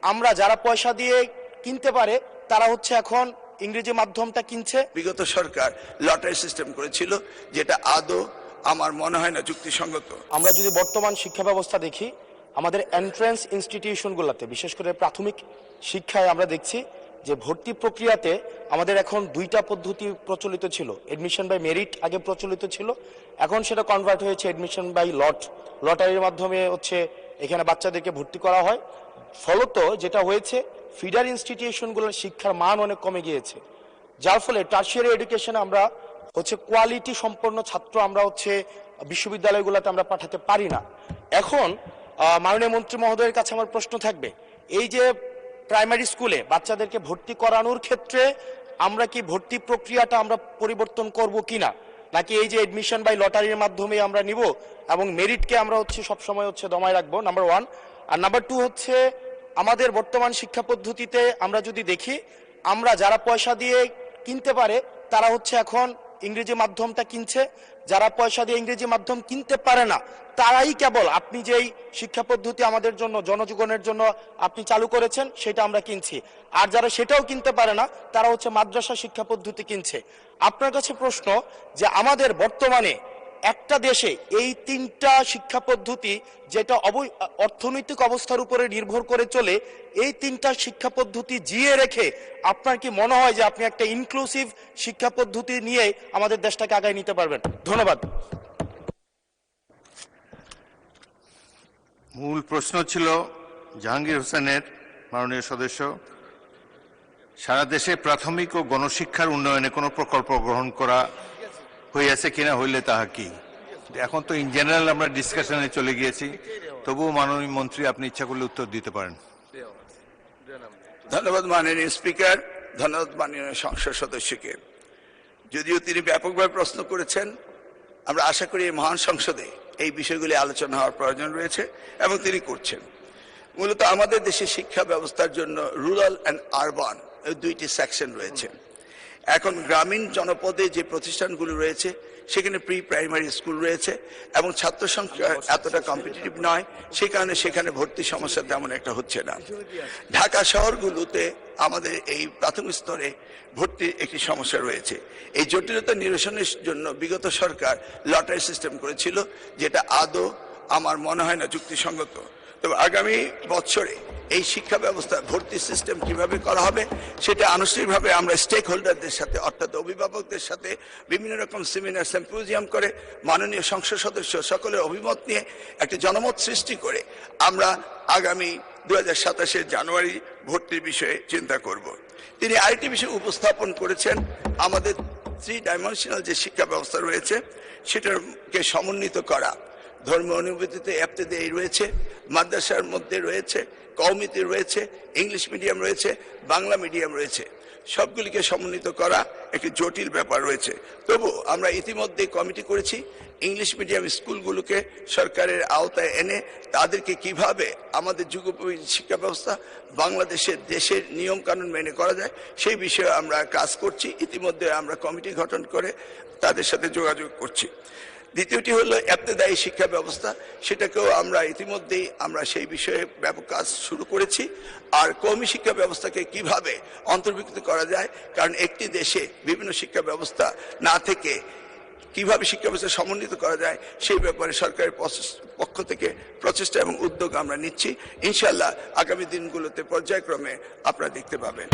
আমরা যারা পয়সা দিয়ে কিনতে পারে তারা হচ্ছে এখন ইংরেজি মাধ্যমটা কিনছে। বিগত সরকার লটারি সিস্টেম করেছিল, যেটা আদৌ আমার মনে হয় না যুক্তিসঙ্গত। আমরা যদি বর্তমান শিক্ষা ব্যবস্থা দেখি, আমাদের এন্ট্রান্স ইনস্টিটিউশনগুলোতে বিশেষ করে প্রাথমিক শিক্ষায় আমরা দেখছি যে ভর্তি প্রক্রিয়াতে আমাদের এখন দুইটা পদ্ধতি প্রচলিত ছিল। এডমিশন বাই মেরিট আগে প্রচলিত ছিল, এখন সেটা কনভার্ট হয়েছে এডমিশন বাই লটারির মাধ্যমে হচ্ছে এখানে বাচ্চাদেরকে ভর্তি করা হয়। ফলত যেটা হয়েছে, ফিডার ইনস্টিটিউশনগুলোর শিক্ষার মান অনেক কমে গিয়েছে, যার ফলে টারশিয়ারি এডুকেশনে আমরা হচ্ছে কোয়ালিটি সম্পন্ন ছাত্র আমরা হচ্ছে বিশ্ববিদ্যালয়গুলোতে আমরা পাঠাতে পারি না। এখন মাননীয় মন্ত্রী মহোদয়ের কাছে আমার প্রশ্ন থাকবে, এই যে প্রাইমারি স্কুলে বাচ্চাদেরকে ভর্তি করানোর ক্ষেত্রে আমরা কি ভর্তি প্রক্রিয়াটা আমরা পরিবর্তন করব কিনা, নাকি এই যে এডমিশন বাই লটারির মাধ্যমে আমরা নিব এবং মেরিটকে আমরা হচ্ছে সবসময় হচ্ছে দমায় রাখবো, নাম্বার ওয়ান। আর নাম্বার টু হচ্ছে, আমাদের বর্তমান শিক্ষা পদ্ধতিতে আমরা যদি দেখি, আমরা যারা পয়সা দিয়ে কিনতে পারে তারা হচ্ছে এখন ইংরেজি মাধ্যমটা কিনছে, যারা পয়সা দিয়ে ইংরেজি মাধ্যম কিনতে পারে না তারাই কেবল আপনি যেই শিক্ষা পদ্ধতি আমাদের জন্য জনজীবনের জন্য আপনি চালু করেছেন সেটা আমরা কিনছি, আর যারা সেটাও কিনতে পারে না তারা হচ্ছে মাদ্রাসা শিক্ষা পদ্ধতি কিনছে। আপনার কাছে প্রশ্ন যে আমাদের বর্তমানে একটা দেশে এই তিনটা শিক্ষা পদ্ধতি যেটা অর্থনৈতিক অবস্থার উপরে নির্ভর করে চলে, এই তিনটা শিক্ষা পদ্ধতি জিয়ে রেখে আপনার কি মনে হয় যে আপনি একটা ইনক্লুসিভ শিক্ষা পদ্ধতি নিয়ে আমাদের দেশটাকে আগায় নিতে পারবেন? ধন্যবাদ। মূল প্রশ্ন ছিল জাহাঙ্গীর হোসেনের, মাননীয় সদস্য, সারা দেশে প্রাথমিক ও গণশিক্ষার উন্নয়নে কোনো প্রকল্প গ্রহণ করা হইয়াছে কিনা, হইলে তাহা কি। এখন তো ইন জেনারেল আমরা ডিসকাশনে চলে গিয়েছি, তবুও মাননীয় মন্ত্রী আপনি ইচ্ছা করলে উত্তর দিতে পারেন। ধন্যবাদ মাননীয় স্পিকার, ধন্যবাদ মাননীয় সংসদ সদস্যকে। যদিও তিনি ব্যাপকভাবে প্রশ্ন করেছেন, আমরা আশা করি এই মহান সংসদে এই বিষয়গুলি আলোচনা হওয়ার প্রয়োজন রয়েছে এবং তিনি করছেন। মূলত আমাদের দেশে শিক্ষা ব্যবস্থার জন্য রুরাল অ্যান্ড আরবান দুইটি সেকশন রয়েছে। এখন গ্রামীণ জনপদে যে প্রতিষ্ঠানগুলো রয়েছে সেখানে প্রি প্রাইমারি স্কুল রয়েছে এবং ছাত্র সংখ্যা এতটা কম্পিটিটিভ নয়, সেই কারণে সেখানে ভর্তি সমস্যা তেমন একটা হচ্ছে না। ঢাকা শহরগুলোতে আমাদের এই প্রাথমিক স্তরে ভর্তির একটি সমস্যা রয়েছে। এই জটিলতা নিরসনের জন্য বিগত সরকার লটারি সিস্টেম করেছিল, যেটা আদৌ আমার মনে হয় না যুক্তিসঙ্গত। তবে আগামী বছরে এই শিক্ষা ব্যবস্থা ভর্তি সিস্টেম কিভাবে করা হবে সেটা আনুষ্ঠানিকভাবে আমরা স্টেক হোল্ডারদের সাথে, অর্থাৎ অভিভাবকদের সাথে বিভিন্ন রকম সেমিনার সিম্পোজিয়াম করে মাননীয় সংসদ সদস্য সকলের অভিমত নিয়ে একটা জনমত সৃষ্টি করে আমরা আগামী 2027 জানুয়ারি ভর্তির বিষয়ে চিন্তা করব। তিনি আরেকটি বিষয় উপস্থাপন করেছেন, আমাদের 3 ডাইমেনশনাল যে শিক্ষা ব্যবস্থা রয়েছে সেটাকে সমন্বিত করা। ধর্মীয় অনুভূতিতে ইবতেদায়ী রয়েছে, মাদ্রাসার মধ্যে রয়েছে, কওমিতে রয়েছে, ইংলিশ মিডিয়াম রয়েছে, বাংলা মিডিয়াম রয়েছে। সবগুলিকে সমন্বিত করা একটি জটিল ব্যাপার রয়েছে। তবু আমরা ইতিমধ্যে কমিটি করেছি ইংলিশ মিডিয়াম স্কুলগুলোকে সরকারের আওতায় এনে তাদেরকে কিভাবে আমাদের যুগোপযোগী শিক্ষা ব্যবস্থা বাংলাদেশের দেশের নিয়ম কানুন মেনে করা যায় সেই বিষয়ে আমরা কাজ করছি। ইতিমধ্যে আমরা কমিটি গঠন করে তাদের সাথে যোগাযোগ করছি। দ্বিতীয়টি হলো ইবতেদায়ী শিক্ষা ব্যবস্থা, সেটাকেও আমরা ইতিমধ্যেই আমরা সেই বিষয়ে ব্যাপক কাজ শুরু করেছি। আর কওমি শিক্ষা ব্যবস্থাকে কিভাবে অন্তর্ভুক্ত করা যায়, কারণ একটি দেশে বিভিন্ন শিক্ষা ব্যবস্থা না থেকে কিভাবে শিক্ষা ব্যবস্থা সমন্বিত করা যায় সেই ব্যাপারে সরকারের পক্ষ থেকে প্রচেষ্টা এবং উদ্যোগ আমরা নিচ্ছি। ইনশাআল্লাহ আগামী দিনগুলোতে পর্যায়ক্রমে আপনারা দেখতে পাবেন।